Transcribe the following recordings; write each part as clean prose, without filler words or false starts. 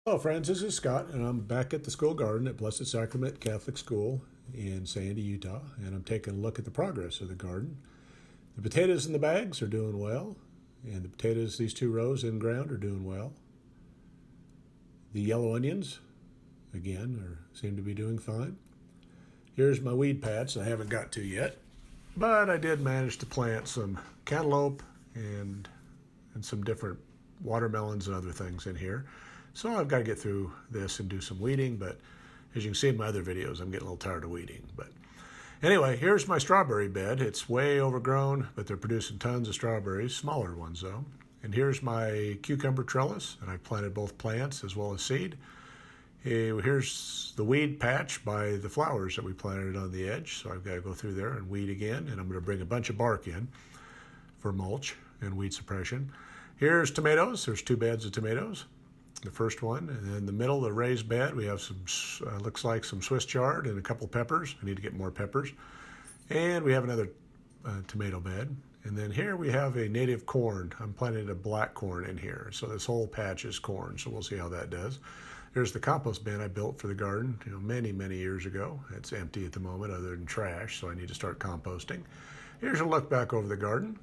Hello friends, this is Scott and I'm back at the school garden at Blessed Sacrament Catholic School in Sandy, Utah, and I'm taking a look at the progress of the garden. The potatoes in the bags are doing well, and the potatoes, these two rows in ground, are doing well. The yellow onions, again, seem to be doing fine. Here's my weed patch I haven't got to yet, but I did manage to plant some cantaloupe and some different watermelons and other things in here. So I've got to get through this and do some weeding, but as you can see in my other videos, I'm getting a little tired of weeding. But anyway, here's my strawberry bed. It's way overgrown, but they're producing tons of strawberries, smaller ones though. And here's my cucumber trellis, and I planted both plants as well as seed. Here's the weed patch by the flowers that we planted on the edge, so I've got to go through there and weed again, and I'm going to bring a bunch of bark in for mulch and weed suppression. Here's tomatoes. There's 2 beds of tomatoes. The first one, and in the middle of the raised bed we have some looks like some Swiss chard and a couple peppers. I need to get more peppers. And we have another tomato bed, and then here we have a native corn. I'm planting a black corn in here, so this whole patch is corn, so we'll see how that does. Here's the compost bin I built for the garden many years ago. It's empty at the moment other than trash, so I need to start composting. Here's a look back over the garden.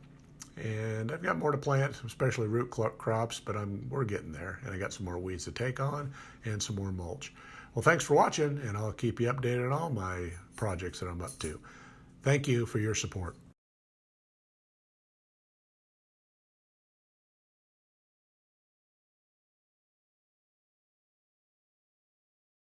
And I've got more to plant, especially root crops, but we're getting there. And I got some more weeds to take on and some more mulch. Well, thanks for watching, and I'll keep you updated on all my projects that I'm up to. Thank you for your support.